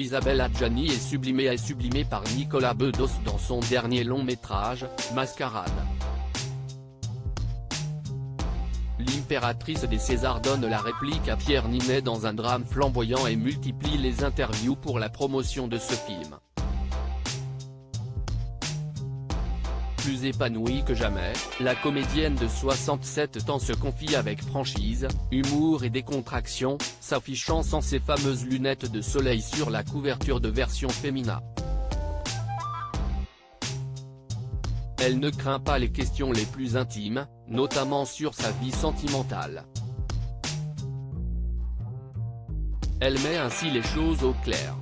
Isabelle Adjani est sublimée par Nicolas Bedos dans son dernier long métrage, Mascarade. L'impératrice des Césars donne la réplique à Pierre Ninet dans un drame flamboyant et multiplie les interviews pour la promotion de ce film. Plus épanouie que jamais, la comédienne de 67 ans se confie avec franchise, humour et décontraction, s'affichant sans ses fameuses lunettes de soleil sur la couverture de Version Femina. Elle ne craint pas les questions les plus intimes, notamment sur sa vie sentimentale. Elle met ainsi les choses au clair.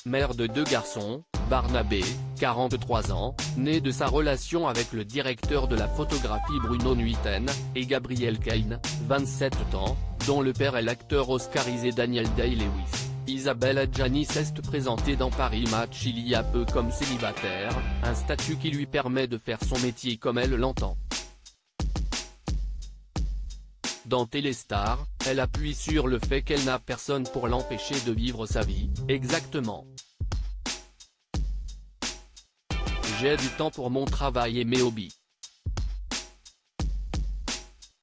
Mère de 2 garçons, Barnabé, 43 ans, né de sa relation avec le directeur de la photographie Bruno Nuiten, et Gabriel Kane, 27 ans, dont le père est l'acteur oscarisé Daniel Day-Lewis. Isabelle Adjani s'est présentée dans Paris Match il y a peu comme célibataire, un statut qui lui permet de faire son métier comme elle l'entend. Dans Téléstar, elle appuie sur le fait qu'elle n'a personne pour l'empêcher de vivre sa vie, exactement. J'ai du temps pour mon travail et mes hobbies.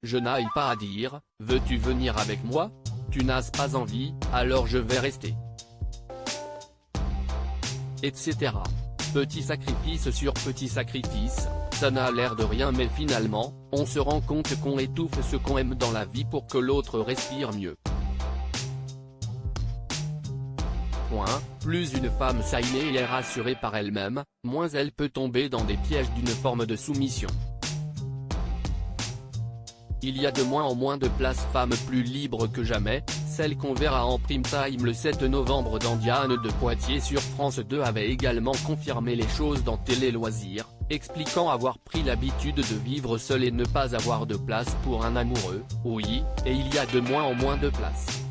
Je n'aille pas à dire, veux-tu venir avec moi? Tu n'as pas envie, alors je vais rester. Etc. Petit sacrifice sur petit sacrifice, ça n'a l'air de rien mais finalement, on se rend compte qu'on étouffe ce qu'on aime dans la vie pour que l'autre respire mieux. Plus une femme sainée est rassurée par elle-même, moins elle peut tomber dans des pièges d'une forme de soumission. Il y a de moins en moins de places femmes plus libres que jamais, celle qu'on verra en prime time le 7 novembre dans Diane de Poitiers sur France 2 avait également confirmé les choses dans Télé Loisirs, expliquant avoir pris l'habitude de vivre seule et ne pas avoir de place pour un amoureux, oui, et il y a de moins en moins de places.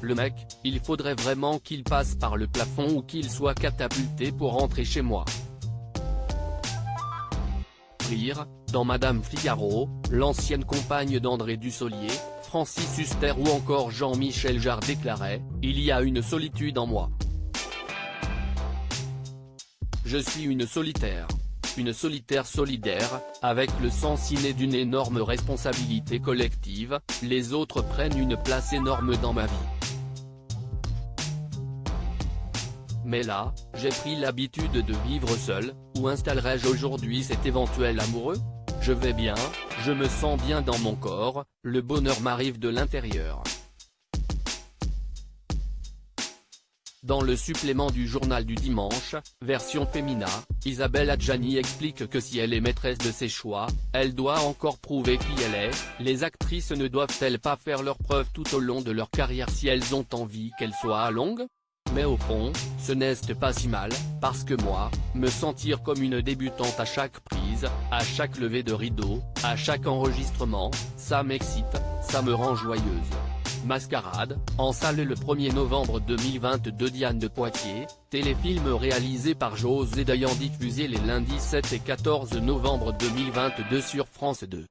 Le mec, il faudrait vraiment qu'il passe par le plafond ou qu'il soit catapulté pour rentrer chez moi. Rire, dans Madame Figaro, l'ancienne compagne d'André Dussolier, Francis Huster ou encore Jean-Michel Jarre déclarait « Il y a une solitude en moi. Je suis une solitaire. Une solitaire solidaire, avec le sens inné d'une énorme responsabilité collective, les autres prennent une place énorme dans ma vie. Mais là, j'ai pris l'habitude de vivre seul, où installerai-je aujourd'hui cet éventuel amoureux? Je vais bien, je me sens bien dans mon corps, le bonheur m'arrive de l'intérieur. » Dans le supplément du journal du dimanche, Version Femina, Isabelle Adjani explique que si elle est maîtresse de ses choix, elle doit encore prouver qui elle est. Les actrices ne doivent-elles pas faire leurs preuves tout au long de leur carrière si elles ont envie qu'elle soit longue? Mais au fond, ce n'est pas si mal, parce que moi, me sentir comme une débutante à chaque prise, à chaque levée de rideau, à chaque enregistrement, ça m'excite, ça me rend joyeuse. Mascarade, en salle le 1er novembre 2022. Diane de Poitiers, téléfilm réalisé par José Dayan diffusé les lundis 7 et 14 novembre 2022 sur France 2.